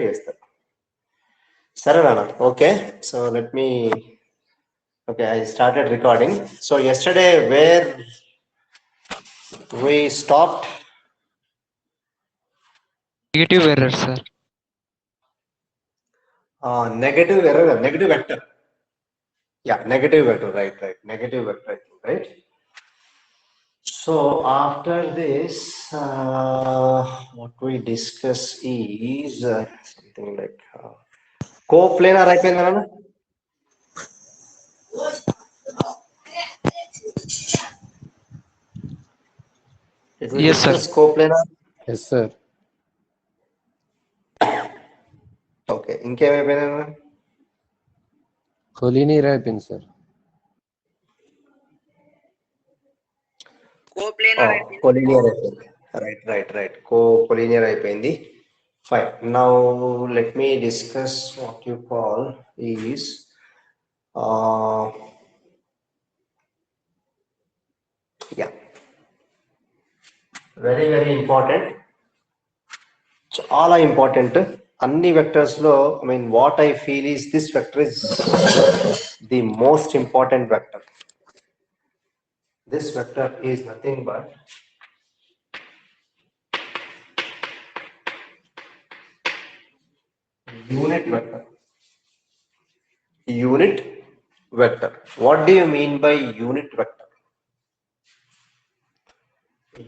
చేస్తారు. సరేనా? Okay, so let me. Okay, I started recording. So yesterday, where we stopped? Negative error, sir. Negative error, negative vector. Yeah, negative vector, right. Negative vector, I think, right? So after this, what we discuss is something like coplanar అయిపోయిందా? Did we Yes, sir. discuss coplanar? Yes, sir. Okay, ఇంకేమైపోయినా? Collinear అయిపోయింది sir. Collinear అయిపోయింది. Right. Collinear అయిపోయింది. Fine. Now let me discuss what you call is yeah, very important. చాలా important. అన్ని vectors లో I mean what I feel is this vector is the most important vector. This vector is nothing but unit vector. Unit vector. What do you mean by unit vector?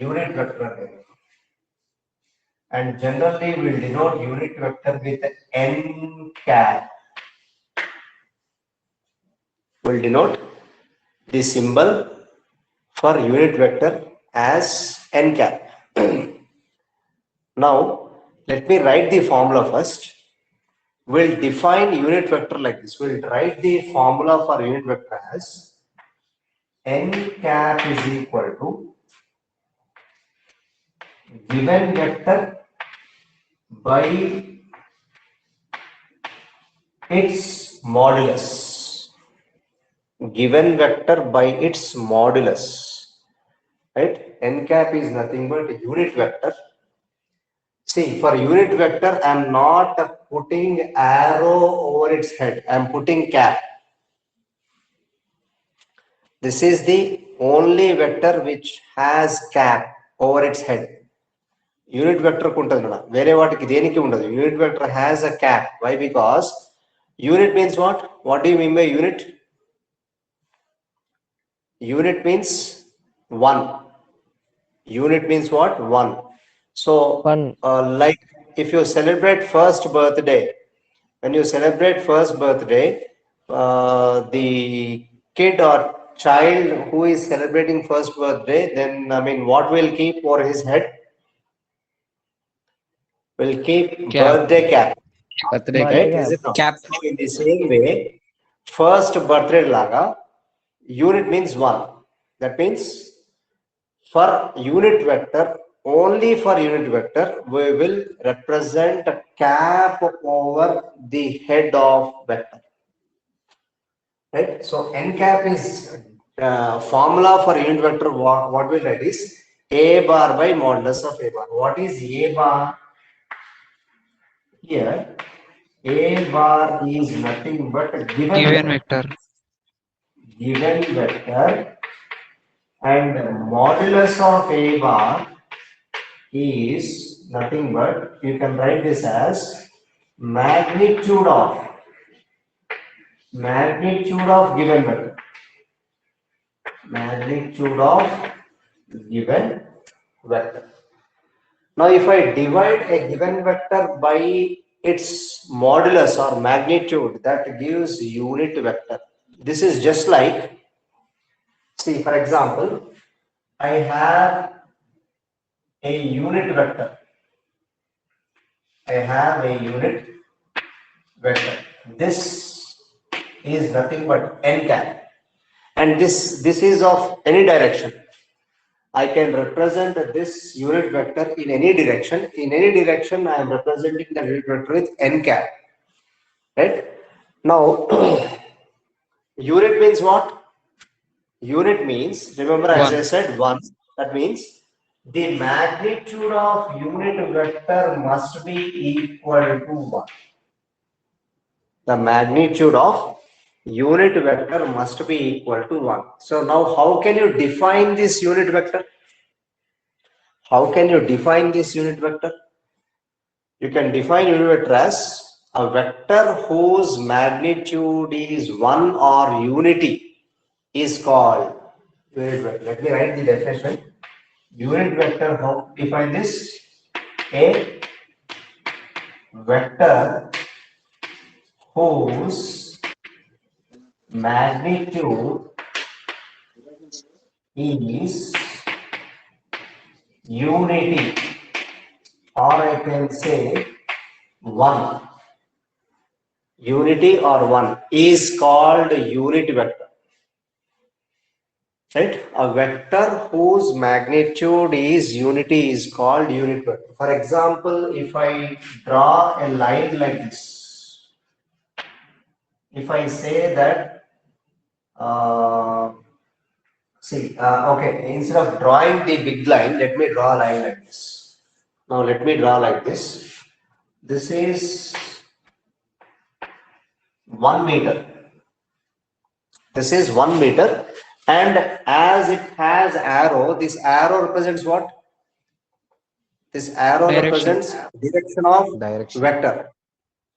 Unit vector. And generally we'll denote unit vector with n cap. We'll denote the symbol for unit vector as n cap. Now let me write the formula first. We'll define unit vector like this. We'll write the formula for unit vector as n cap is equal to given vector by its modulus. Given vector by its modulus. Right? N cap is nothing but unit vector. See, for unit vector, I am not putting arrow over its head. I am putting cap. This is the only vector which has cap over its head. Unit vector kuntadana. Vere vaatiki deniki undadu. Unit vector has a cap. Why? Because unit means what? What do you mean by unit? Unit means 1. Unit means what? 1. So, like if you celebrate first birthday, when you celebrate first birthday, the kid or child who is celebrating first birthday, then I mean, what will keep over his head? Will keep Cap. birthday cap. Birthday Right? Is it not? Cap. So in the same way, first birthday laga, unit means 1. That means for unit vector, only for unit vector, we will represent a cap over the head of vector. Right? So n cap is formula for unit vector. What we'll write is a bar by modulus of a bar. What is a bar? Here, a bar is nothing but a Given vector. Given vector, and modulus of a bar is nothing but, you can write this as magnitude of given vector. Magnitude of given vector. Now if I divide a given vector by its modulus or magnitude, that gives unit vector. This is just like, see, for example, I have a unit vector. This is nothing but n cap, and this is of any direction. I can represent this unit vector in any direction. In any direction, I am representing the unit vector with n cap. Right? Now, unit means what? Unit means, remember, as I said, 1. That means the magnitude of unit vector must be equal to 1. The magnitude of unit vector must be equal to 1. So now how can you define this unit vector? How can you define this unit vector? You can define unit vector as a vector whose magnitude is 1 or unity is called unit vector. Let me write the definition. Unit vector, how to define this? A vector whose magnitude is unity, or I can say 1. Unity or 1 is called unit vector. Right? A vector whose magnitude is unity is called unit vector. For example, if I draw a line like this, if I say that, okay, instead of drawing the big line, let me draw a line like this. Now let me draw like this. This is 1 meter. This is 1 meter, and as it has arrow, this arrow represents what? This arrow Direction. represents direction of Direction. vector,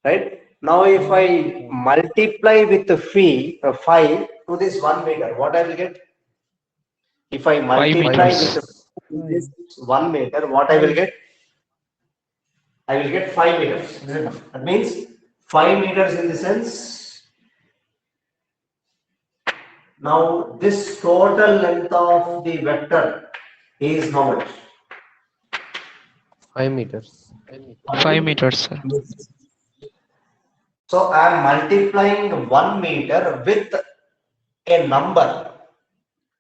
right? Now if I multiply with the 5 to this 1 meter, what I will get? If I multiply meters. with this 1 meter, what I will get? I will get 5 meters. That means 5 meters in the sense. Now this total length of the vector is how much? 5 meters. 5 meters, sir. So I am multiplying 1 meter with a number.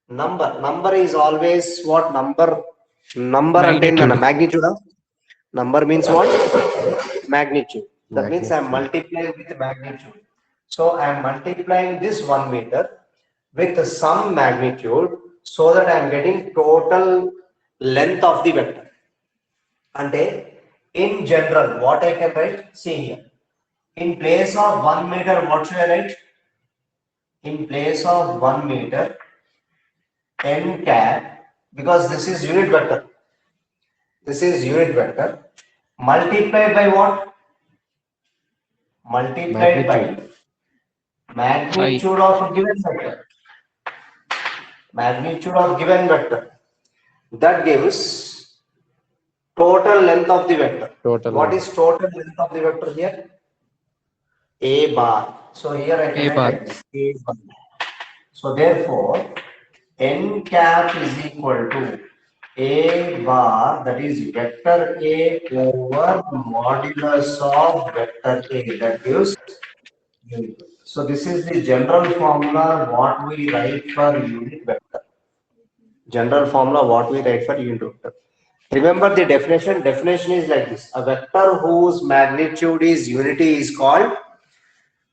Number is always what? Number Magnitude. and magnitude of number means what? Magnitude. That means I am multiplying with magnitude. So I am multiplying this 1 meter with some magnitude so that I am getting total length of the vector. And in general, what I can write? See here. In place of 1 meter, what should I write? In place of 1 meter, n cap, because this is unit vector. This is unit vector. Multiplied by what? Multiplied by magnitude of given vector. Magnitude of given vector. That gives total length of the vector. Total What length. is total length of the vector here? A bar. So here I can A bar. write this, A bar. So therefore, n cap is equal to A bar, that is vector A over modulus of vector A. That gives unit vector. So this is the general formula what we write for unit vector. General formula what we write for unit vector. Remember the definition. Definition is like this: a vector whose magnitude is unity is called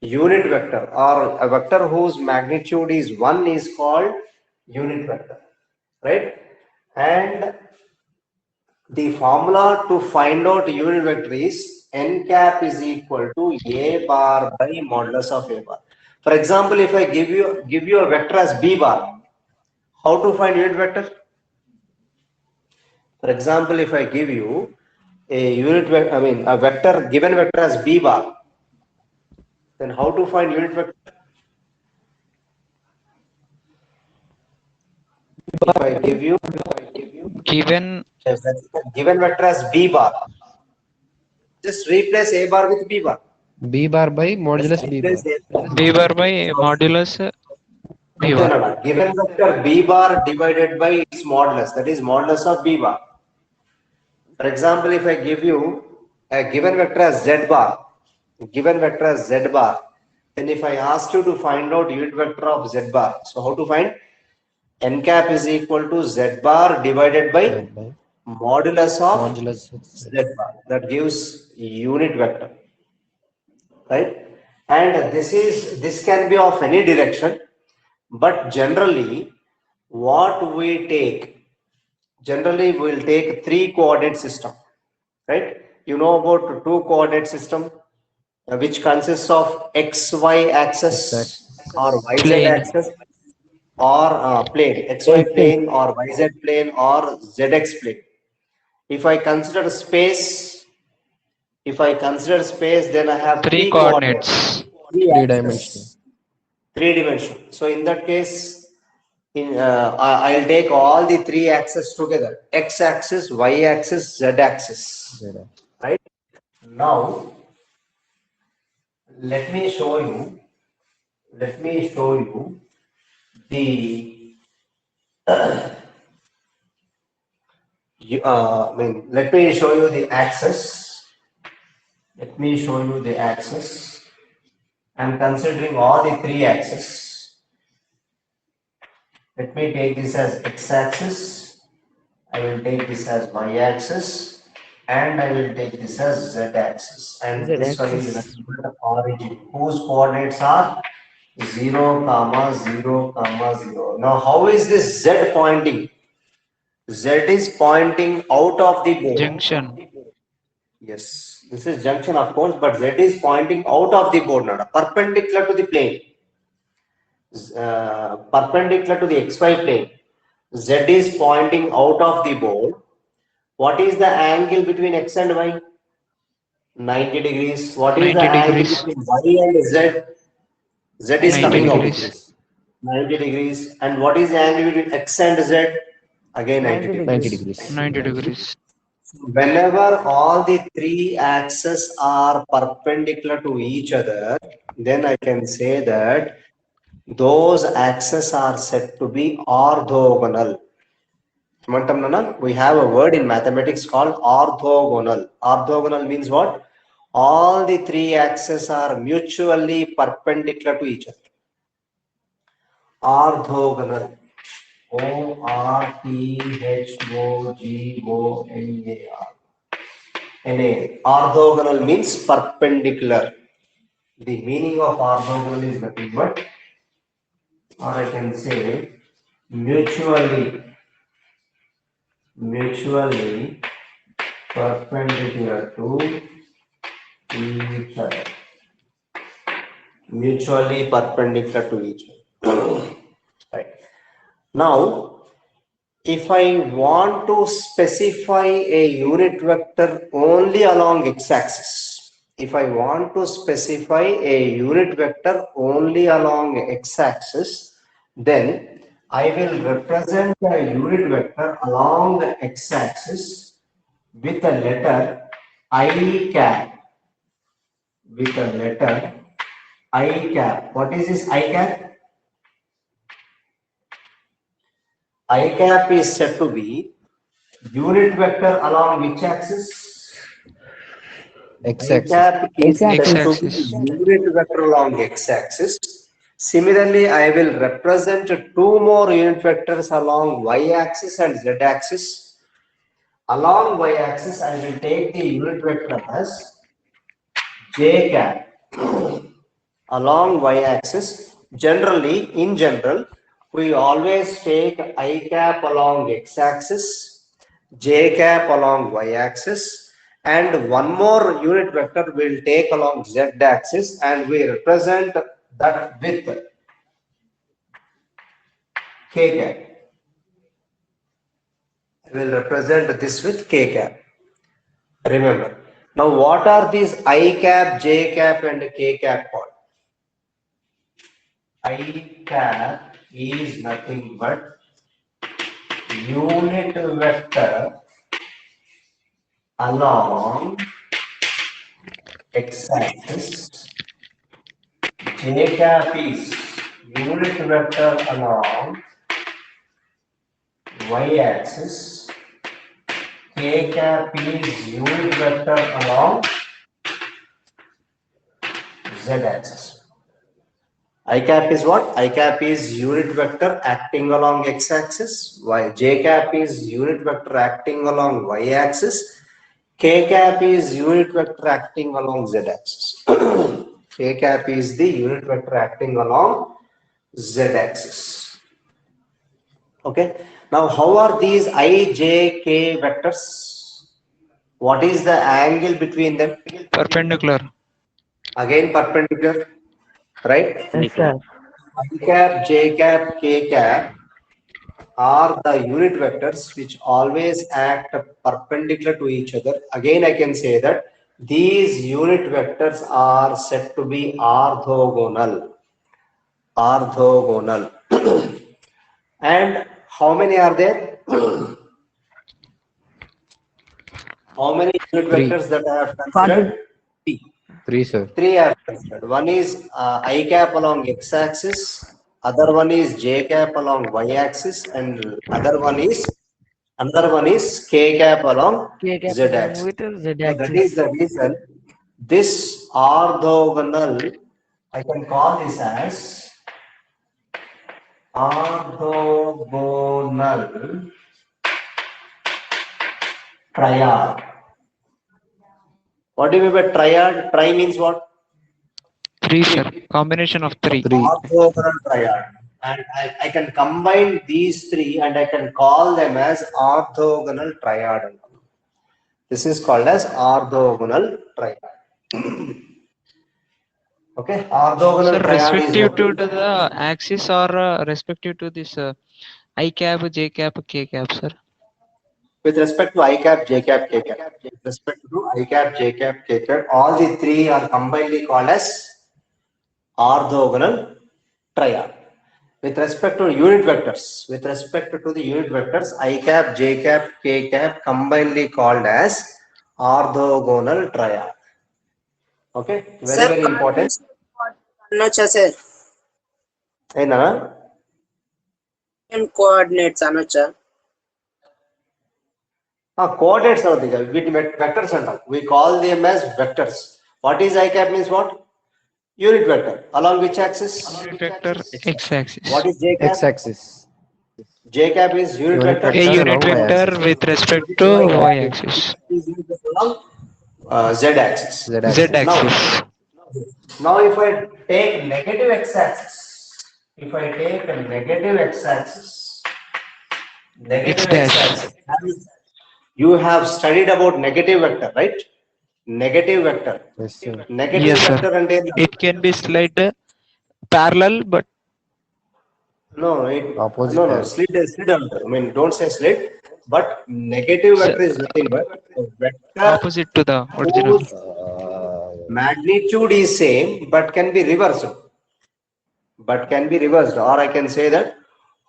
unit vector, or a vector whose magnitude is 1 is called unit vector, right? And the formula to find out unit vector is n cap is equal to A bar by modulus of A bar. For example, if I give you a vector as B bar, how to find unit vector? For example, if I give you a a vector, given vector as B bar, then how to find unit vector? If I give you Given given vector as B bar, just replace A bar with B bar. B bar by modulus B bar. B bar by modulus B bar. No. Given vector B bar divided by its modulus, that is modulus of B bar. For example, if I give you a given vector as Z bar, then if I ask you to find out unit vector of Z bar, so how to find? N cap is equal to Z bar divided by modulus of Z bar. That gives unit vector, right? And this can be of any direction, but generally what we take generally we will take 3 coordinate system, right? You know about 2 coordinate system, which consists of XY axis or YZ Plane. axis or plane, XY plane or YZ plane or ZX plane. If I consider space, then I have Three 3 coordinates, coordinates. 3 Three-dimensional. axes, 3 dimension. So in that case, I'll take all the 3 axes together: X axis, Y axis, Z axis. Right now, let me show you. Let me show you the. Let me show you the axis. Let me show you the axis. I'm considering all the 3 axes. Let me take this as x-axis. I will take this as y-axis, and I will take this as z-axis. And this one is nothing but origin, whose coordinates are 0, comma 0, comma 0. Now, how is this z pointing? Z is pointing out of the board. Junction. Yes, this is junction, of course, but Z is pointing out of the board, not perpendicular to the plane. Perpendicular to the XY plane. Z is pointing out of the board. What is the angle between X and Y? 90 degrees. What is the 90 angle degrees. between Y and Z? Z is 90 coming out. degrees. 90 degrees. And what is the angle between X and Z? Again 90 degrees. 90 degrees. 90 degrees. Whenever all the 3 axes are perpendicular to each other, then I can say that those axes are said to be orthogonal. We have a word in mathematics called orthogonal. Orthogonal means what? All the 3 axes are mutually perpendicular to each other. Orthogonal. O-R-T-H-O-G-O-N-A-R. Orthogonal means perpendicular. The meaning of orthogonal is nothing but, or I can say, mutually perpendicular to each other. Mutually perpendicular to each other. Right. Now, if I want to specify a unit vector only along x-axis, then I will represent a unit vector along the x-axis with a letter I cap. What is this I cap? I cap is said to be unit vector along which axis? X-axis. I cap is said to be X-axis. unit vector along x-axis. Similarly, I will represent 2 more unit vectors along y-axis and z-axis. Along y-axis, I will take the unit vector as j cap. Along y-axis, in general, we always take I cap along x-axis, j cap along y-axis, and one more unit vector will take along z-axis, and we represent that with k cap. We will represent this with k cap. Remember. Now, what are these I cap, j cap, and k cap called? I cap is nothing but unit vector along x-axis. J cap is unit vector along y-axis. K cap is unit vector along z-axis. I cap is what? I cap is unit vector acting along x-axis. J cap is unit vector acting along y-axis. K cap is unit vector acting along z-axis. K cap is the unit vector acting along z-axis. Okay. Now, how are these I, J, K vectors? What is the angle between them? Perpendicular. Again, perpendicular, right? Yes, sir. I cap, J cap, K cap are the unit vectors which always act perpendicular to each other. Again, I can say that these unit vectors are said to be orthogonal. Orthogonal. And how many are there? How many unit Three. vectors that I have considered? Three. 3, sir. Three I have considered. One is I cap along x-axis, other one is j cap along y-axis, and another one is k cap along K cap z-axis. with Z So that axis. is the reason this orthogonal, I can call this as orthogonal triad. What do you mean by triad? Tri means what? 3, sir. Combination of 3. 3. Orthogonal triad. And I can combine these three and I can call them as orthogonal triad. This is called as orthogonal triad. Okay, orthogonal Sir, triad is respective to nothing. the axis or respective to this I cap, J cap, K cap, sir. With respect to I cap, J cap, K cap. With respect to I cap, J cap, K cap, all the three are combinedly called as orthogonal triad. With respect to unit vectors, I cap, J cap, K cap combinedly called as orthogonal triad. Okay, very important. అనొచ్చా sir Hey, coordinates అనొచ్చా coordinates are the vectors and we call them as vectors. What is I cap means what? Unit vector. Along which axis? Unit vector x axis. What is J cap? X-axis. J cap is unit Unit vector. A vector unit along vector y-axis. with respect to y axis. Is unit vector along Z axis. Z Z-axis. axis. Now, if I take negative x-axis, X dash. you have studied about negative vector, right? Negative vector. Yes, sir. Negative Yes, sir. vector and It can be slide parallel, but no, Opposite no, pair. slit. I mean, don't say slit, but negative vector is nothing but a vector opposite to the original. whose magnitude is same but can be reversed. Or I can say that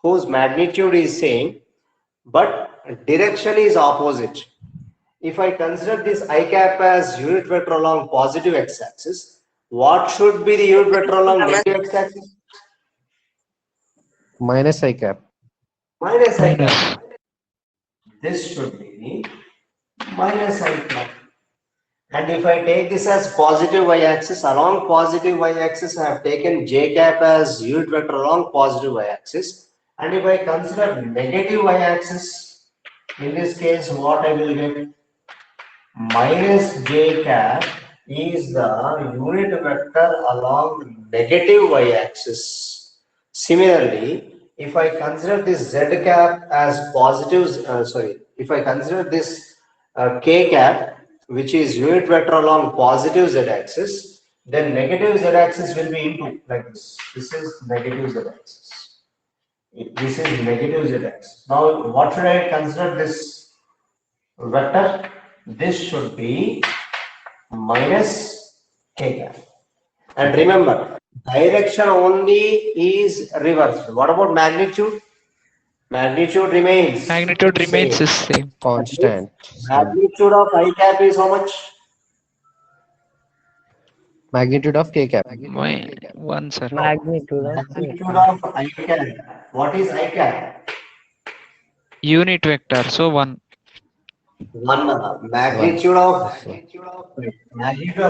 whose magnitude is same but direction is opposite. If I consider this I cap as unit vector along positive x-axis, what should be the unit vector along negative x-axis? Minus I cap. Minus I Minus. cap. This should be minus I cap. And if I take this as positive y-axis, along positive y-axis, I have taken j cap as unit vector along positive y-axis. And if I consider negative y-axis, in this case, what I will get? Minus j cap is the unit vector along negative y-axis. Similarly, if I consider this z cap as positive, if I consider this k cap, which is unit vector along positive z-axis, then negative z-axis will be into like this. This is negative z-axis. This is negative z-axis. Now, what should I consider this vector? This should be minus k cap. And remember, direction only is reversed. What about magnitude? Magnitude remains. Magnitude remains the same. Constant. Magnitude of I cap is how much? Magnitude of K cap. My one, sir. Magnitude of Magnitude of I cap. What is I cap? Unit vector. So 1. Magnitude of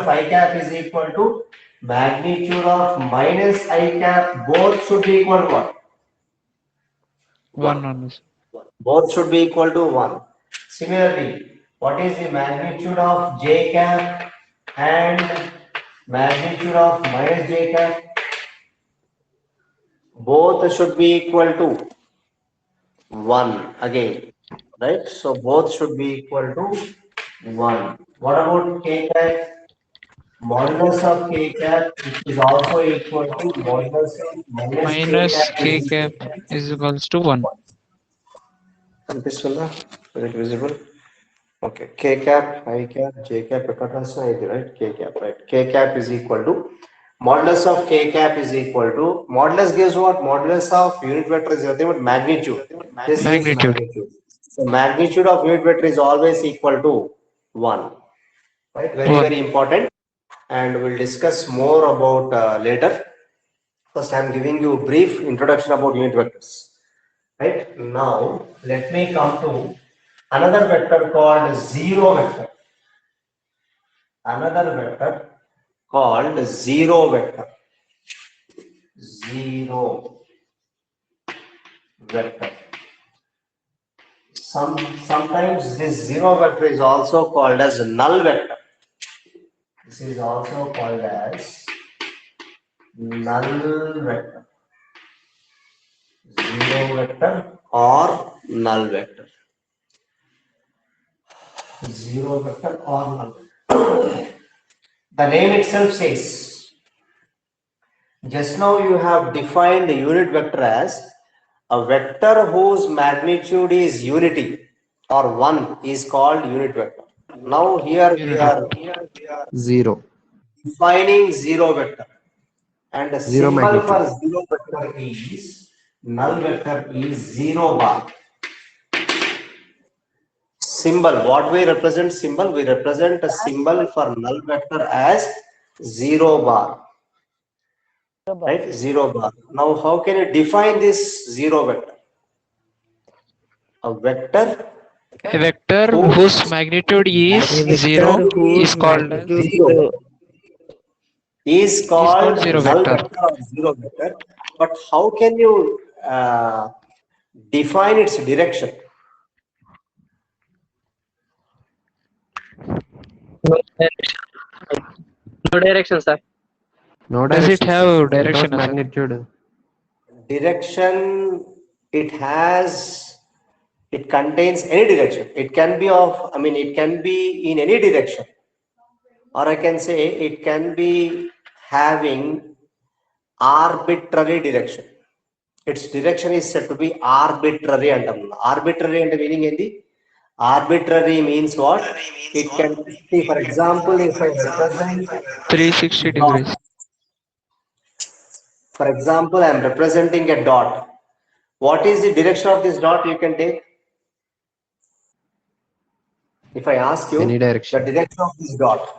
I cap is equal to magnitude of minus I cap. Both should be equal to what? 1 on this. Both should be equal to 1. Similarly, what is the magnitude of j cap and magnitude of minus j cap? Both should be equal to 1 again, right? So both should be equal to 1. What about k cap? Modulus of k cap is also equal to modulus of minus k Minus cap k is cap is equals to 1. కనిపిస్తుందా? Is it visible? Okay, k cap, I cap, j cap, right? K cap, right? K cap is equal to modulus of k cap is equal to modulus gives what? Modulus of unit vector is nothing but magnitude. This gives Magnitude. magnitude. So magnitude of unit vector is always equal to 1. Right? Very, 1. very important. And we'll discuss more about later. First, I'm giving you a brief introduction about unit vectors. Right? Now, let me come to another vector called zero vector. Another vector called zero vector. Zero vector. Sometimes this zero vector is also called as null vector. This is also called as null vector. Zero vector or null vector. Zero vector or null vector. The name itself says, just now you have defined the unit vector as a vector whose magnitude is unity or 1 is called unit vector. Now here we are 0. defining zero vector, and the Zero symbol magnitude. for zero vector is null vector is 0 bar. Symbol, what we represent symbol? We represent a symbol for null vector as 0 bar. Right, 0 bar. Now, how can you define this zero vector? A vector A vector whose magnitude is 0 is called as zero is called zero null vector. vector or zero vector. But how can you define its direction? No direction, sir. No Does it direction, have sir. direction, Without sir? magnitude. Direction, it has, it contains any direction. It can be of, it can be in any direction. Or I can say it can be having arbitrary direction. Its direction is said to be arbitrary. Arbitrary and meaning in the arbitrary means what? It can see, for example, if I represent 360 dot, degrees. for example, I am representing a dot. What is the direction of this dot you can take? If I ask you Any direction. the direction of this dot,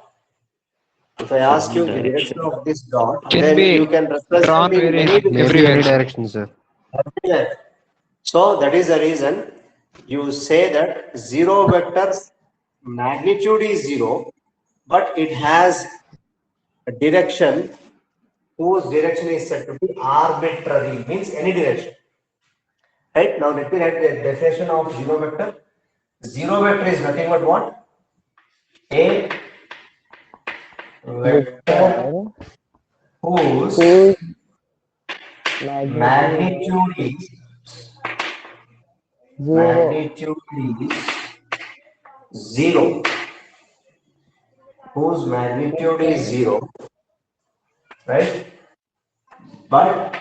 if I ask you the direction of this dot, Can then be you can represent drawn in very many Maybe everywhere, any sir. direction, sir. everywhere. So that is the reason you say that zero vector's magnitude is 0, but it has a direction whose direction is said to be arbitrary, means any direction. Right? Now let me write the definition of zero vector. Zero vector is nothing but what? A vector whose magnitude is zero. Whose magnitude is 0, right? But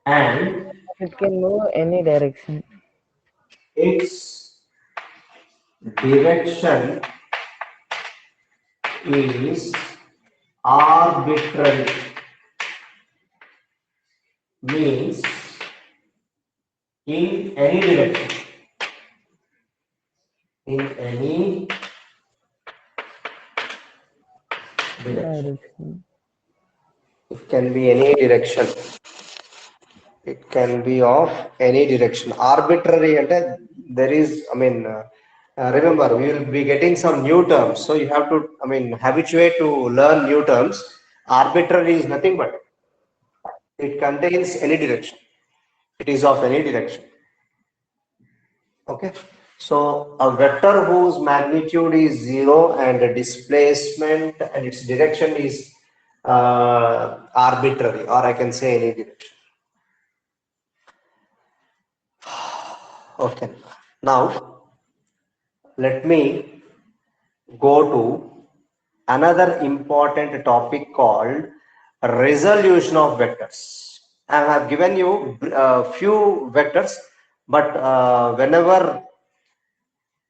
and It can move any direction. its direction is arbitrary, means in any direction. In any direction. It can be any direction. It can be of any direction. Arbitrary, and there is, remember, we will be getting some new terms. So you have to, habituate to learn new terms. Arbitrary is nothing but it contains any direction. It is of any direction. Okay. So a vector whose magnitude is 0 and the displacement and its direction is arbitrary, or I can say any direction. Okay. Now let me go to another important topic called resolution of vectors. I have given you a few vectors, but whenever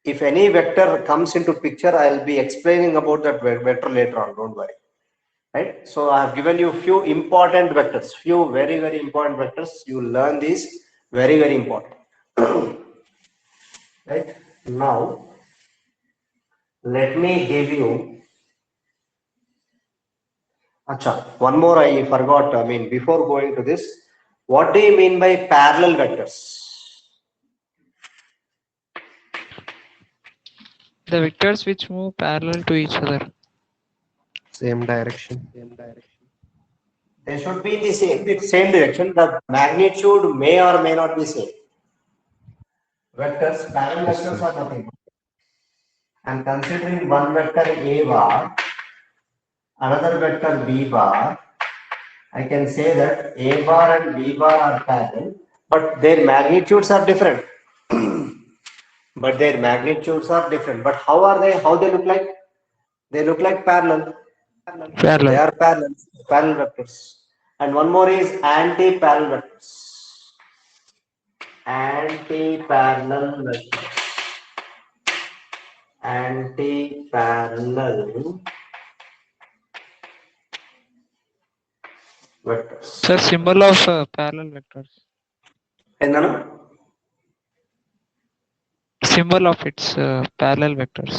if any vector comes into picture, I'll be explaining about that vector later on. Don't worry. Right. So I have given you few important vectors, few very, very important vectors. You learn these, very, very important. Right. Now, let me give you, Acha, one more I forgot. I mean, before going to this, what do you mean by parallel vectors? The vectors which move parallel to each other. Same direction. They should be in the same direction. The magnitude may or may not be same. Vectors, parallel Yes, vectors sir. are nothing. And considering one vector A bar, another vector B bar, I can say that A bar and B bar are parallel, but their magnitudes are different. But their magnitudes are different. But how are they? How they look like? They look like parallel. So they Parallel. are parallel vectors. And one more is anti-parallel vectors. Anti-parallel vectors. Anti-parallel vectors. Sir, symbol of parallel vectors. Endana? Symbol of its parallel vectors.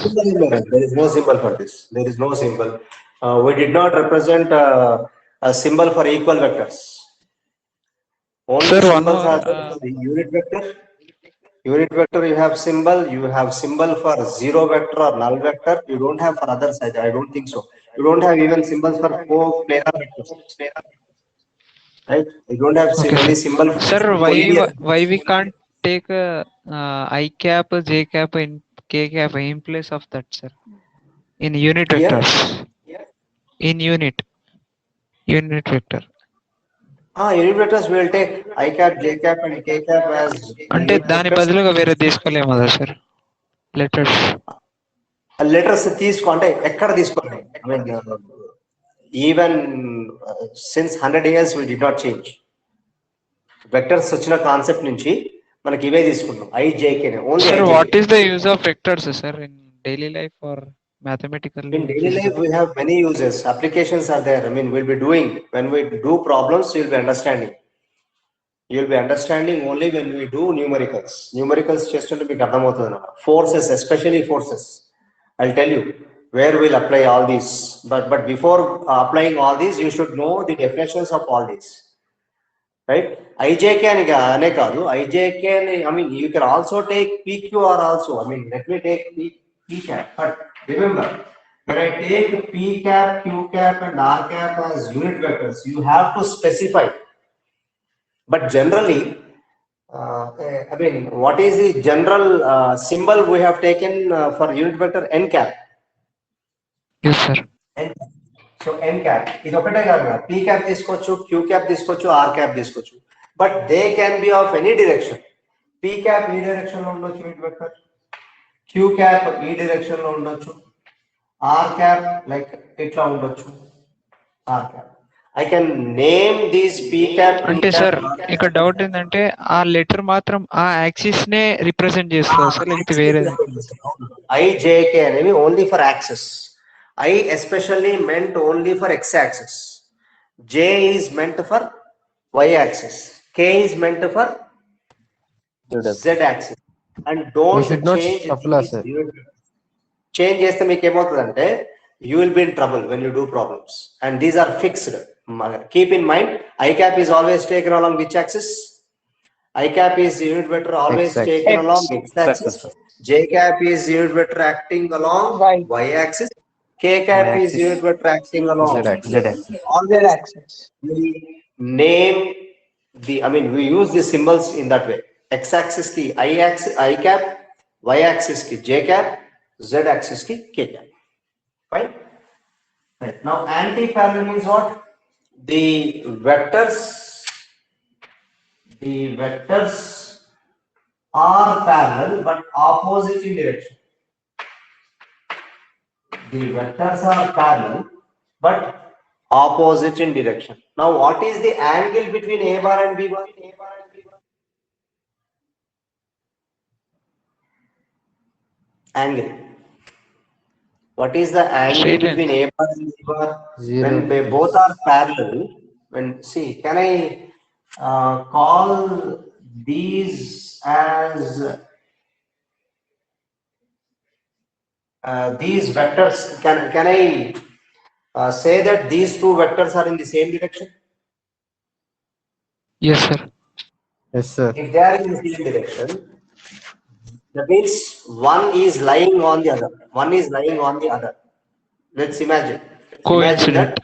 There is no symbol for this. There is no symbol. We did not represent a symbol for equal vectors. Only Sir, one symbols are more. there for the unit vector. Unit vector, you have symbol. You have symbol for zero vector or null vector. You don't have for other side. I don't think so. You don't have even symbols for co-planar vectors. Right? You don't have Okay, any sir. symbol for Sir, collinear. why we can't take I cap, J cap, and K cap in place of that, sir? In unit Here, vectors. In unit vector. unit vectors will take I cap, J cap, and K cap as అంటే unit దాని vectors. బదులుగా వేరే తీసుకోలేము కదా sir letters letters తీసుకో అంటే ఎక్కడ తీసుకోండి I mean even since 100 years we did not change. Vectors వచ్చిన కాన్సెప్ట్ నుంచి మనకి ఇవే తీసుకుంటాం IJK only sir what IJK. Is the use of vectors sir in daily life or mathematical In daily physical? life we have many uses, applications are there. I mean, we'll be doing, when we do problems you'll be understanding. You'll be understanding only when we do numericals చేస్తుంటే మీకు అర్థమవుతుంది అన్నమాట. Forces, especially forces, I'll tell you where we'll apply all these, but before applying all these you should know the definitions of all these, right? IJK ane kaadu, IJK I mean you can also take PQR also. I mean, let me take P cap, but remember when I take P cap, Q cap and R cap as unit vectors, you have to specify. But generally, I mean, what is the general symbol we have taken for unit vector? N cap. Yes, sir. N. So N cap. ఇది ఒకటే కాదు, P cap తీసుకోవచ్చు, Q cap తీసుకోవచ్చు, R cap తీసుకోవచ్చు. But they can be of any direction. P cap ఈ direction లో ఉండొచ్చు unit vector. Q cap ఈ direction లో ఉండొచ్చు. R cap like ఇట్లా ఉండొచ్చు. R cap. I can name these P cap. అంటే సార్ ఇక్కడ డౌట్ ఏంటంటే ఆ లెటర్ మాత్రం ఆ యాక్సిస్ నే రిప్రజెంట్ చేస్తుంది సార్ లేకపోతే వేరే IJK అనేవి only for axis. I especially meant only for x axis. J is meant for y axis. K is meant for z axis. And don't We should not change shuffle, these sir. change చేస్తే మీకు ఏమవుతుందంటే you will be in trouble when you do problems, and these are fixed. Keep in mind, I cap is always taken along which axis? I cap is unit vector always X-axis. taken along x axis. J cap is unit vector acting along y axis. K cap is Y-axis. unit vector acting along Z-axis. always axis. We name the, I mean, we use the symbols in that way. X axis ki I axis, I cap, y axis ki J cap, z axis ki K cap. Fine. Right. Now anti-parallel means what? The vectors are parallel but opposite in direction. The vectors are parallel but opposite in direction. Now, what is the angle between A bar and B bar? Angle. What is the angle Straight line. between A bar and B bar? Zero. When they both are parallel, see, can I call these as these vectors? Can I say that these two vectors are in the same direction? Yes, sir. Yes, sir. If they are in the same direction, that means one is lying on the other. One is lying on the other. Let's imagine. Imagine Coincident. that.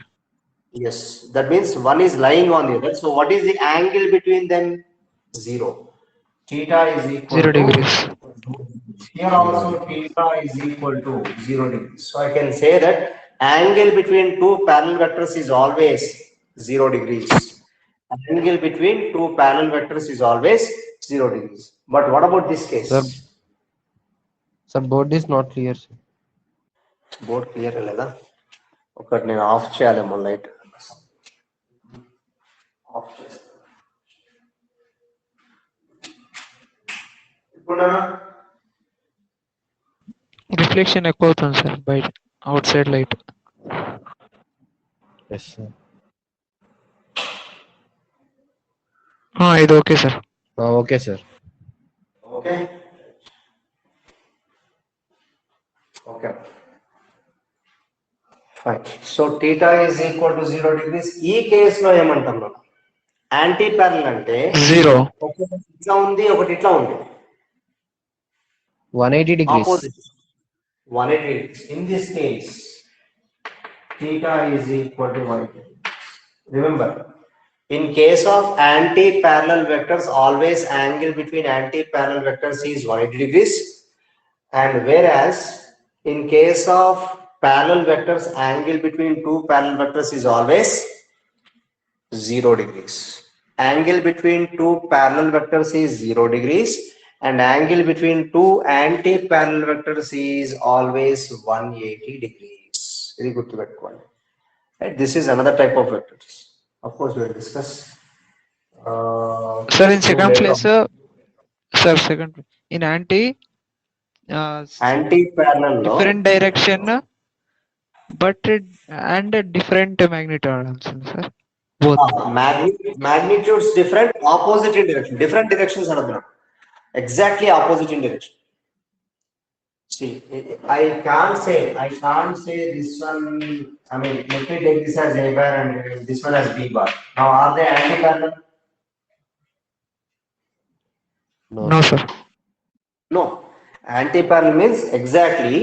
Yes, that means one is lying on the other. So what is the angle between them? 0. Theta is equal 0 to, degrees. here also theta is equal to 0 degrees. So I can say that angle between two parallel vectors is always 0 degrees. Angle between two parallel vectors is always 0 degrees. But what about this case? Sir, board is not clear, sir. Board clear లేదా ఒకటి నేను of చేయాలేమో light of చేస్తాను ఇప్పుడు reflection ఎక్కువ అవుతుంది sir బయట out side light. Yes, sir. ఇది okay sir. Okay, sir. Okay okay fine. So theta is equal to 0 degrees. ఈ కేసులో ఏమంటున్నాం, యాంటీ ప్యారలల్ అంటే 0. ఒకటి ఇట్లా ఉంది, ఒకటి ఇట్లా ఉంది, 180 degrees. opposite 180 degrees. In this case, theta is equal to 180. Remember, in case of anti-parallel vectors, always angle between anti-parallel vectors is 180 degrees, and whereas in case of parallel vectors, angle between two parallel vectors is always 0 degrees. Angle between two parallel vectors is 0 degrees, and angle between two anti-parallel vectors is always 180 degrees. Very good to that one. Right? This is another type of vectors. Of course, we will discuss. Sir, in second later place, on. sir, second in Anti-parallel law. different direction, but and a different magnitude also, sir. Both. Magnitudes different, opposite in direction. Different directions are there. Exactly opposite in direction. See, I can't say this one. I mean, let me take this as A bar and this one as B bar. Now, are they anti-parallel? No, sir. No. Anti-parallel means exactly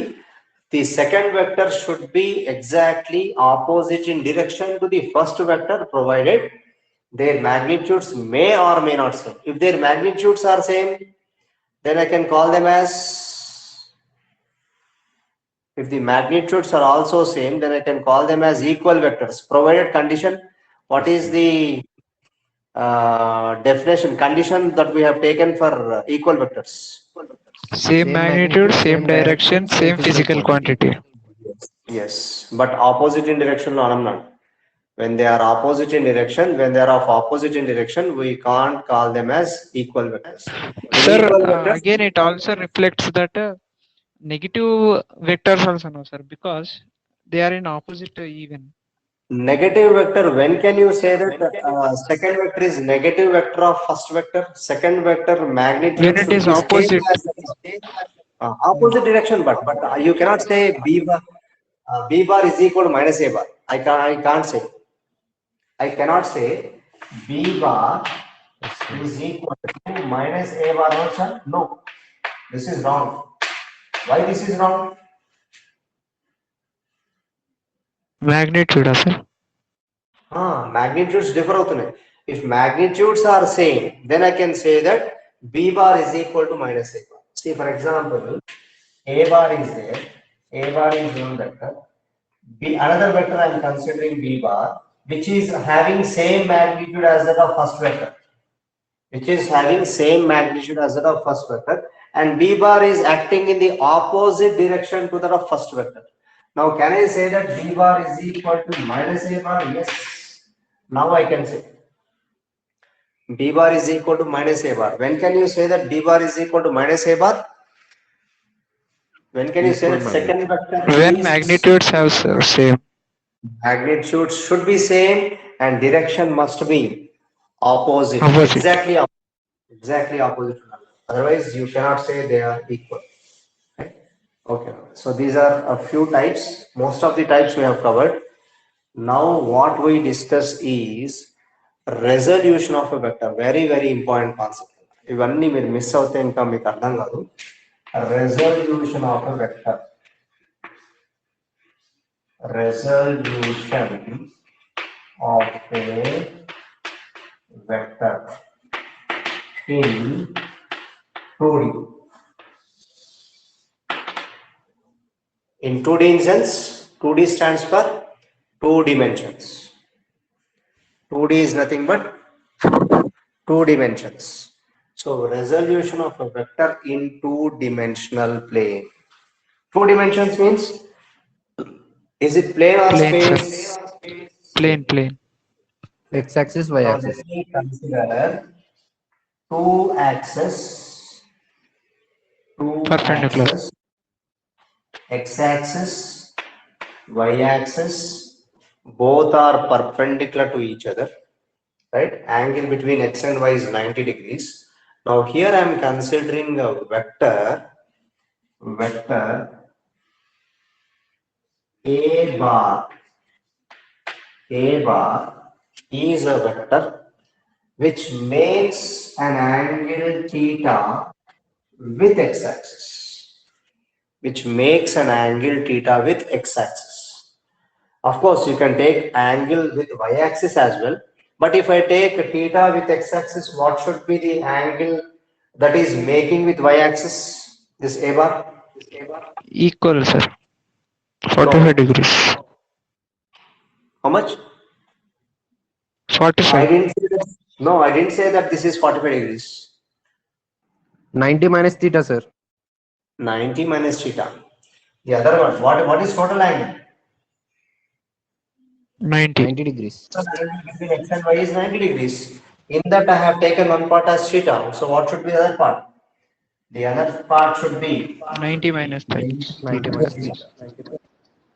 the second vector should be exactly opposite in direction to the first vector, provided their magnitudes may or may not same. If their magnitudes are same, then I can call them as, if the magnitudes are also same, then I can call them as equal vectors, provided condition. What is the definition condition that we have taken for equal vectors? Same magnitude, same direction, same physical quantity. Yes, but opposite in direction no anamna. When they are opposite in direction, when they are of opposite in direction, we can't call them as equal vectors. Sir, Equal vectors, again it also reflects that negative vectors also, no, sir, because they are in opposite even. negative vector, when can you say that second vector is negative vector of first vector? Second vector magnitude When it should is be opposite. opposite direction, but you cannot say B bar is equal to minus A bar. I can't say. I cannot say B bar is equal to minus A bar also. No, this is wrong. Why this is wrong? Magnitude, sir. Magnitudes differ. If magnitudes are same, then I can say that B bar is equal to minus A bar. See, for example, A bar is there. A bar is one vector. Another vector I am considering B bar, which is having same magnitude as that of first vector. which is having same magnitude as that of first vector, and B bar is acting in the opposite direction to that of first vector. Now, can I say that B bar is equal to minus A bar? Yes. Now I can say B bar is equal to minus A bar. When can you say that B bar is equal to minus A bar? When can you say that second vector When is magnitudes have same. magnitude should be same and direction must be opposite. Opposite. Exactly opposite. Otherwise, you cannot say they are equal. Right? Okay. So these are a few types. Most of the types we have covered. Now what we discuss is resolution of a vector. Very important concept. ఇవన్నీ మీరు miss అవుతే ఇంకా మీకు అర్థం కాదు. Resolution of a vector. Resolution of a vector in 2D. In 2D instance, 2D stands for 2 dimensions. 2D is nothing but 2 dimensions. So resolution of a vector in 2-dimensional plane. 2 dimensions means, is it plane or Plane, sir. space? Plane. X-axis, Now Y-axis. let me consider 2 axis, Perpendicular. X-axis, Y-axis, both are perpendicular to each other, right? Angle between X and Y is 90 degrees. Now here I am considering a vector A bar is a vector which makes an angle theta with x-axis. Of course, you can take angle with y-axis as well. But if I take theta with x-axis, what should be the angle that is making with y-axis? This A bar? Equal, sir. 45 degrees. How much? 45. I didn't say that this is 45 degrees. 90 minus theta, sir. 90 minus theta. The other one, what is total angle? 90. 90 degrees. Total angle between x and y is 90 degrees. In that I have taken one part as theta. So what should be the other part? The other part should be 90 minus 30. 90 minus theta.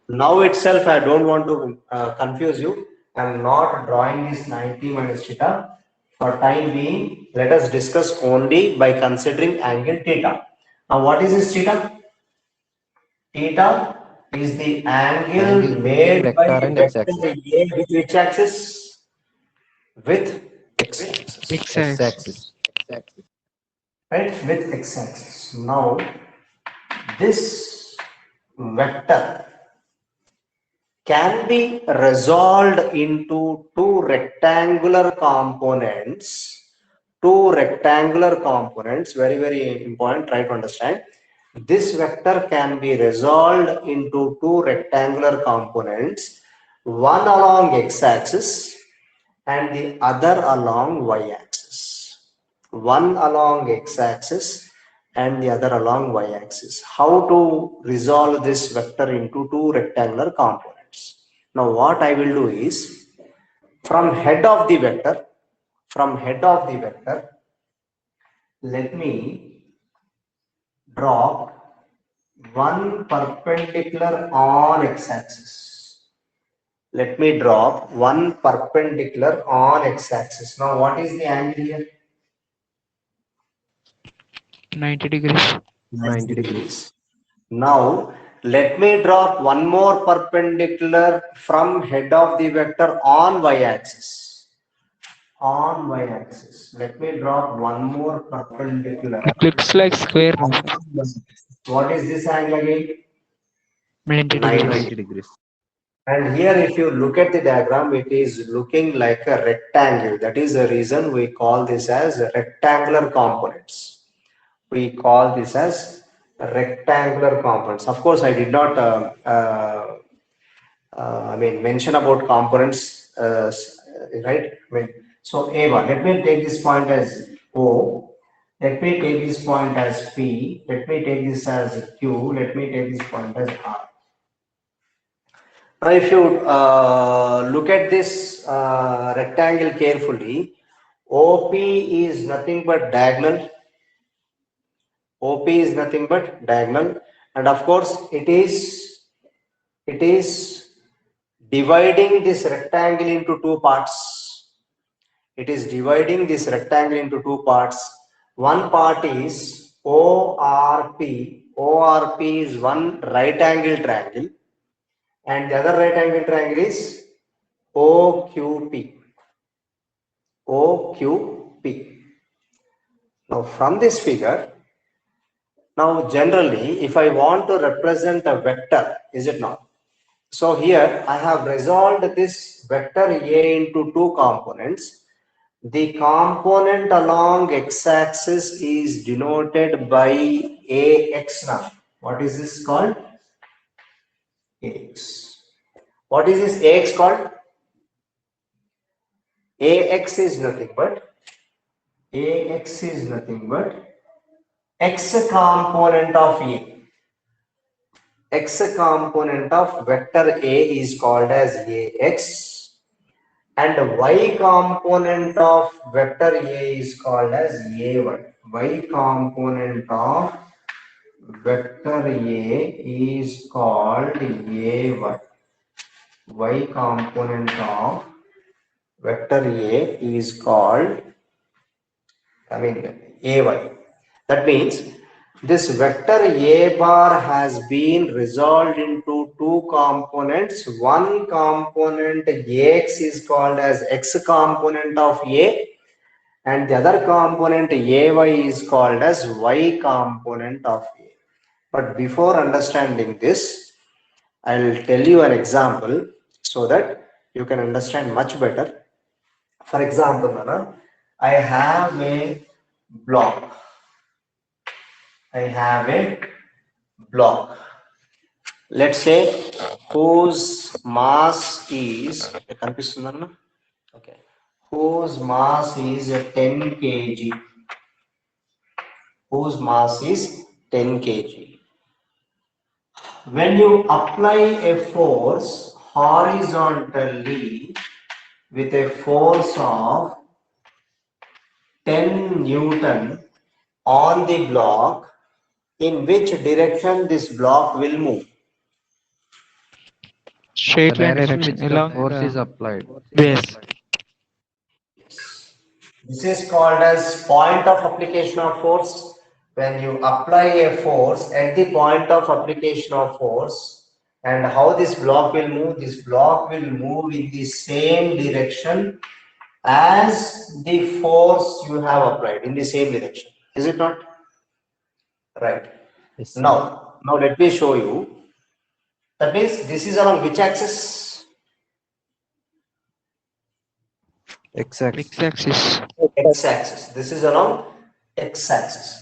Now itself I don't want to confuse you. I am not drawing this 90 minus theta. For time being, let us discuss only by considering angle theta. Now what is this theta? Theta is the angle made by vector the and vector x-axis. A with which axis? With x-axis. X-axis. Right, with x-axis. Now this vector can be resolved into two rectangular components. Very important, try to understand. This vector can be resolved into two rectangular components, one along x-axis and the other along y-axis. One along x-axis and the other along y-axis. How to resolve this vector into two rectangular components? Now what I will do is, from head of the vector, let me drop one perpendicular on x-axis. Let me drop one perpendicular on x-axis. Now what is the angle here? 90 degrees. 90 degrees. Now let me drop one more perpendicular from head of the vector on y-axis. Let me drop one more perpendicular. It looks like square. What is this angle again? 90 degrees. 90 degrees. And here if you look at the diagram, it is looking like a rectangle. That is the reason we call this as rectangular components. We call this as rectangular components. Of course, I did not mention about components, right? So A bar, let me take this point as O. Let me take this point as P. Let me take this as Q. Let me take this point as R. Now, if you look at this rectangle carefully, OP is nothing but diagonal. OP is nothing but diagonal, and of course, it is dividing this rectangle into two parts. It is dividing this rectangle into two parts. One part is ORP. ORP is one right angle triangle, and the other right angle triangle is OQP. OQP. Now, from this figure, now generally, if I want to represent a vector, is it not? So here I have resolved this vector A into two components. The component along x-axis is denoted by AX now. What is this called? AX. What is this AX called? AX is nothing but X component of A. X component of vector A is called as AX, and Y component of vector A is called as AY. Y component of vector A is called AY. Y component of vector A is called, AY. That means this vector A bar has been resolved into two components. One component AX is called as X component of A, and the other component AY is called as Y component of A. But before understanding this, I'll tell you an example so that you can understand much better. For example, Nana, I have a block. Let's say whose mass is okay, whose mass is 10 kg. Whose mass is 10 kg. When you apply a force horizontally with a force of 10 Newton on the block, in which direction this block will move? Straight The line direction direction which the along force is the applied. base. This is called as point of application of force. When you apply a force at the point of application of force, and how this block will move? This block will move in the same direction as the force you have applied, in the same direction. Is it not? Right. Yes, sir. Now let me show you. That means this is along which axis? X-axis. X-axis. X-axis. This is along x-axis.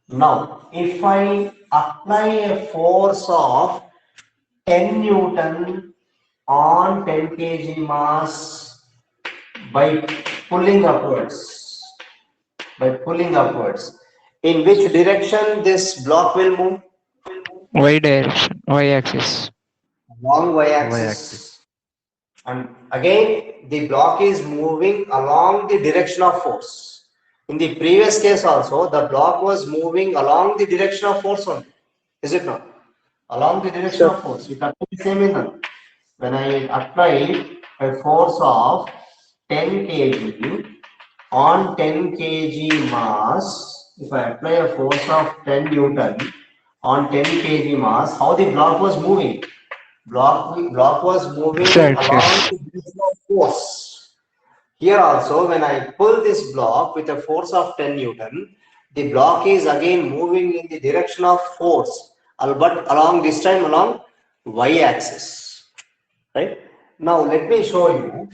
Now, if I apply a force of 10 Newton on 10 kg mass by pulling upwards, in which direction this block will move? Y direction. Y axis. Along Y-axis. y-axis. And again, the block is moving along the direction of force. In the previous case also, the block was moving along the direction of force only. Is it not? Along the direction of force. It applies the same in when I apply a force of 10 kg on 10 kg mass, if I apply a force of 10 Newton on 10 kg mass, how the block was moving? Block was moving along the direction of force. Here also, when I pull this block with a force of 10 Newton, the block is again moving in the direction of force, but along this time along y-axis. Right? Now let me show you.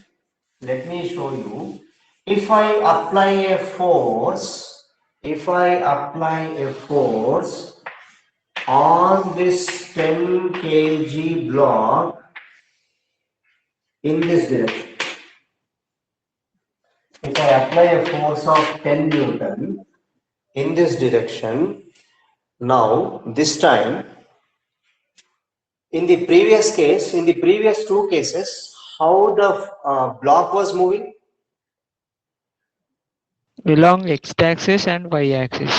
If I apply a force, on this 10 kg block in this direction. If I apply a force of 10 Newton in this direction, now this time, in the previous case, in the previous two cases, how the block was moving? Along x-axis and y-axis.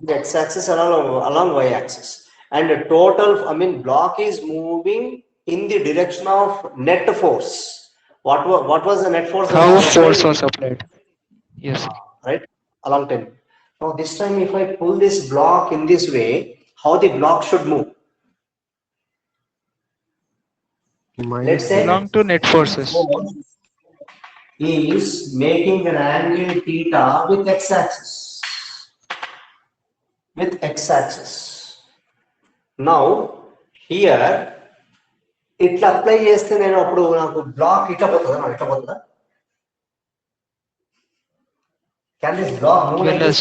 X-axis along y-axis, and the total, I mean, block is moving in the direction of net force. What was the net force? How force was applied? Yes. Right, along 10. Now this time, if I pull this block in this way, how the block should move? Let's say Along to net forces. is making an angle theta with x-axis. With x-axis. Now here ఇట్లా apply చేస్తే నేను అప్పుడు నాకు black ఇట్లా పోతుందా? Can this block move like this?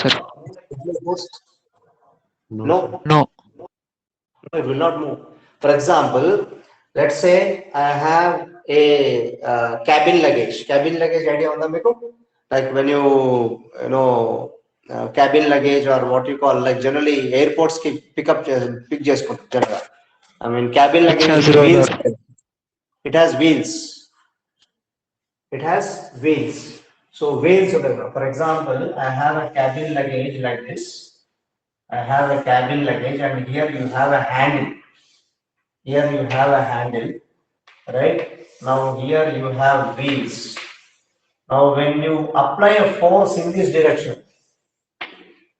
No. It will not move. For example, let's say I have a cabin luggage. Cabin luggage idea on the meeku? Like when you know cabin luggage, or what you call, like generally airports pick చేసుకుంటారు generally. I mean, cabin luggage wheels. It has wheels. It has wheels. So wheels. For example, I have a cabin luggage like this. I have a cabin luggage, and here you have a handle. Here you have a handle, right? Now here you have wheels. Now when you apply a force in this direction,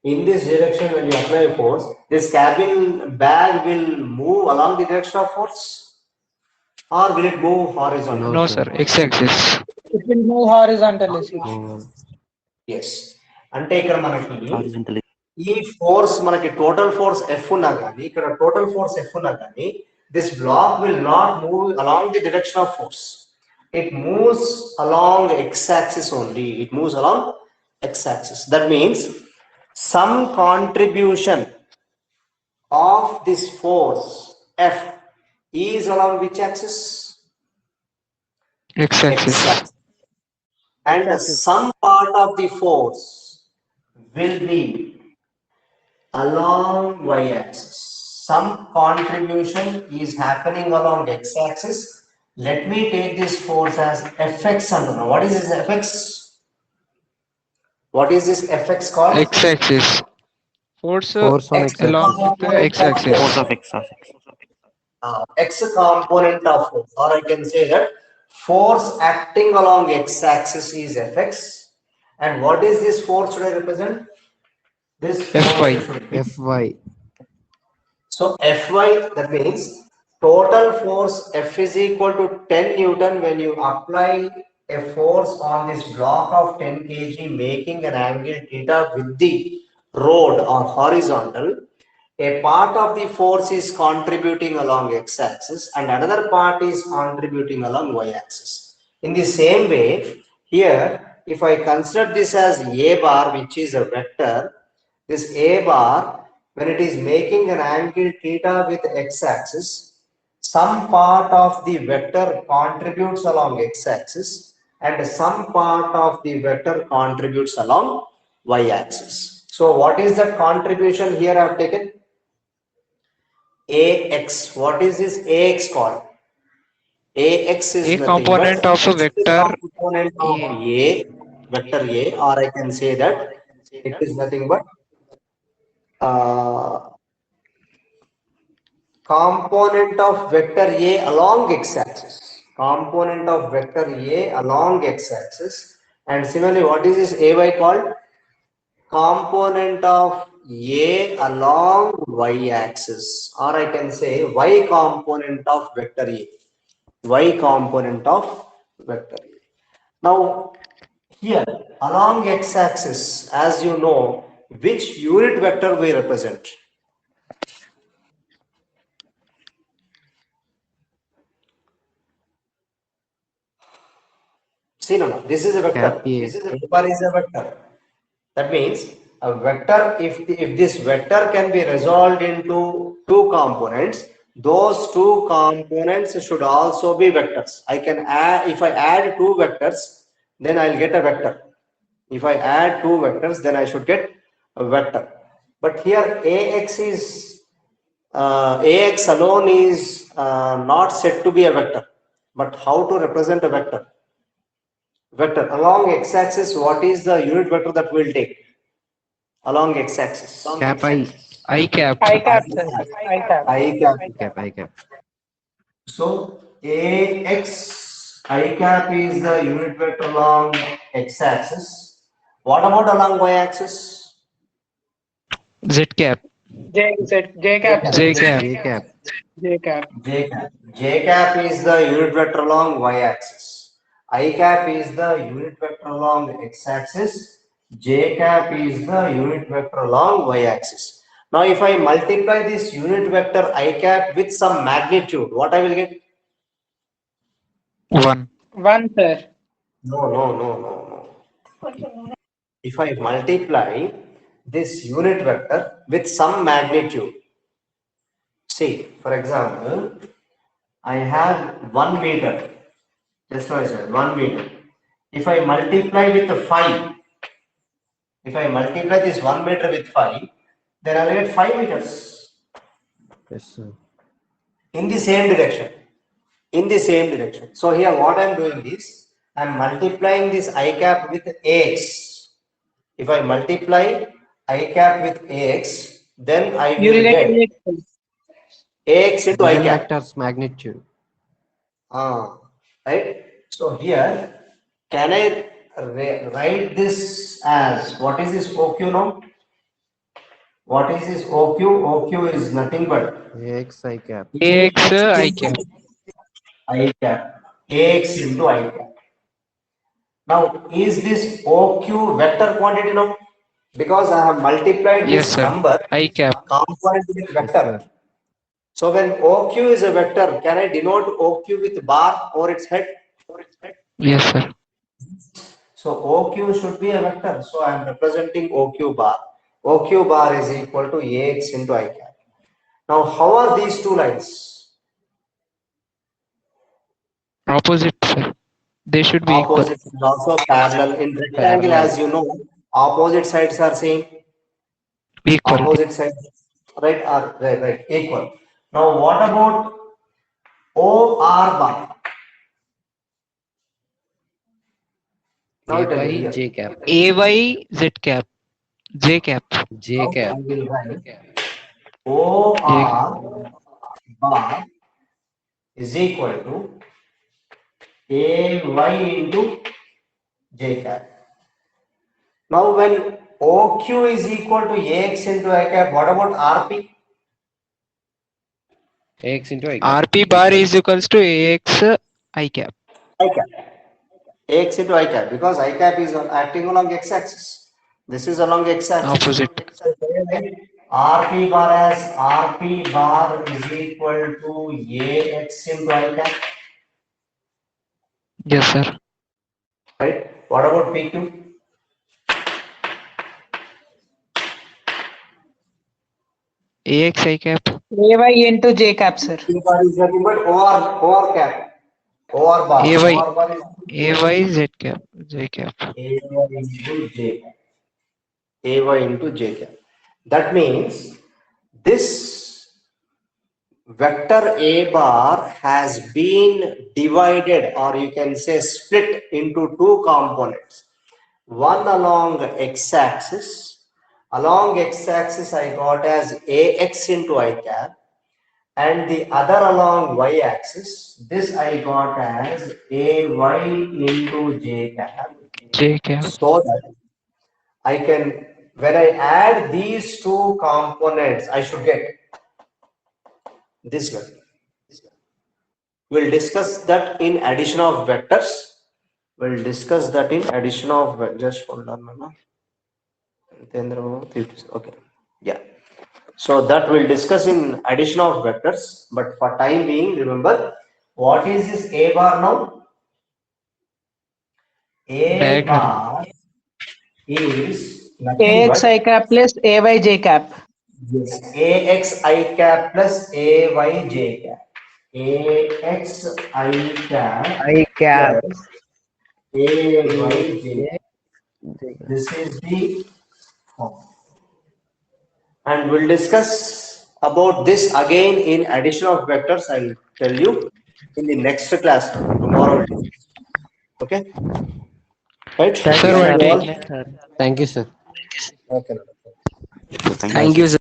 when you apply a force, this cabin bag will move along the direction of force, or will it move horizontally? No, sir. X-axis. It will move horizontally. Yes. అంటే ఇక్కడ మనకి ఈ force, మనకి total force F ఉన్నా కానీ, ఇక్కడ total force F ఉన్నా కానీ, this block will not move along the direction of force. It moves along x-axis only. It moves along x-axis. That means some contribution of this force F is along which axis? X-axis. And some part of the force will be along y-axis. Some contribution is happening along x-axis. Let me take this force as Fx. What is this Fx? What is this Fx called? X-axis. Force on X along with the x-axis. Force of x-axis. X component of force, or I can say that force acting along x-axis is Fx. And what is this force should I represent? This Fy. Fy. So Fy, that means total force F is equal to 10 Newton when you apply a force on this block of 10 kg, making an angle theta with the road or horizontal. A part of the force is contributing along x-axis and another part is contributing along y-axis. In the same way, here, if I consider this as A bar, which is a vector, this A bar, when it is making an angle theta with x-axis, some part of the vector contributes along x-axis and some part of the vector contributes along y-axis. So what is the contribution here I have taken? Ax. What is this Ax called? Ax is A component of a vector component of A, vector A, or I can say that it is nothing but component of vector A along x-axis. Component of vector A along x-axis. And similarly, what is this Ay called? Component of A along y-axis, or I can say y component of vector A. Y component of vector A. Now here along x-axis, as you know, which unit vector we represent? See, no, this is a vector. This is A bar is a vector. That means a vector, if this vector can be resolved into two components, those two components should also be vectors. I can add, if I add two vectors, then I'll get a vector. If I add two vectors, then I should get a vector. But here AX is AX alone is not said to be a vector. But how to represent a vector? Vector along x-axis, what is the unit vector that we'll take? Along x-axis. Cap I. I cap. I cap, sir. I cap. I cap. I cap. So AX I cap is the unit vector along x-axis. What about along y-axis? Z cap. J cap. J cap. J cap. J cap. J cap. J cap is the unit vector along y-axis. I cap is the unit vector along x-axis. J cap is the unit vector along y-axis. Now, if I multiply this unit vector I cap with some magnitude, what I will get? 1. 1, sir. No. If I multiply this unit vector with some magnitude, see, for example, I have 1 meter. Just what I said, 1 meter. If I multiply with the 5, if I multiply this 1 meter with 5, then I'll get 5 meters Yes, sir. in the same direction. In the same direction. So here what I'm doing is I'm multiplying this I cap with AX. If I multiply I cap with AX, then I You will get AX, sir. AX into I Given cap. vector's magnitude. Right? So here, can I write this as, what is this OQ now? What is this OQ? OQ is nothing but AX I cap. AX I cap. I cap. AX into I cap. Now, is this OQ vector quantity now? Because I have multiplied Yes, this sir. number I cap. component with Yes, vector. sir. So when OQ is a vector, can I denote OQ with bar over its head? Yes, sir. So OQ should be a vector. So I am representing OQ bar. OQ bar is equal to AX into I cap. Now, how are these two lines? Opposite, sir. They should be equal. Opposite is also parallel. In rectangle, Parallel. as you know, opposite sides are same. Equal. Opposite sides, right, are right, equal. Now, what about OR bar? Now tell me AY here. J cap. AY Z cap. J cap. J Now cap. I will write OR bar is equal to AY into J cap. Now, when OQ is equal to AX into I cap, what about RP? AX into I cap. RP bar is equals to AX I cap. I cap. AX into I cap, because I cap is acting along x axis. This is along x axis. Opposite. So, RP bar as RP bar is equal to AX into I cap. Yes, sir. Right? What about PQ? AX I cap. AY into J cap, sir. P bar is nothing but OR cap. OR bar. AY. OR bar is AY Z cap. J cap. AY into J cap. AY into J cap. That means this vector A bar has been divided, or you can say split into two components. One along x-axis. Along x-axis I got as AX into I cap, and the other along y-axis, this I got as AY into J cap. J cap. So that I can, when I add these two components, I should get this one. We'll discuss that in addition of vectors. We'll discuss that in addition of, just hold on, Mama. Okay, yeah. So that we'll discuss in addition of vectors, but for time being, remember, what is this A bar now? A Diagonal. bar is nothing AX but I cap plus AY J cap. yes, AX I cap plus AY J cap. AX I cap I cap. plus AY J cap. This is the form. And we'll discuss about this again in addition of vectors. I'll tell you in the next class tomorrow. Okay. Right. Sir, Thank one you day. all. sir. Thank you, sir. Okay. Thank you, sir.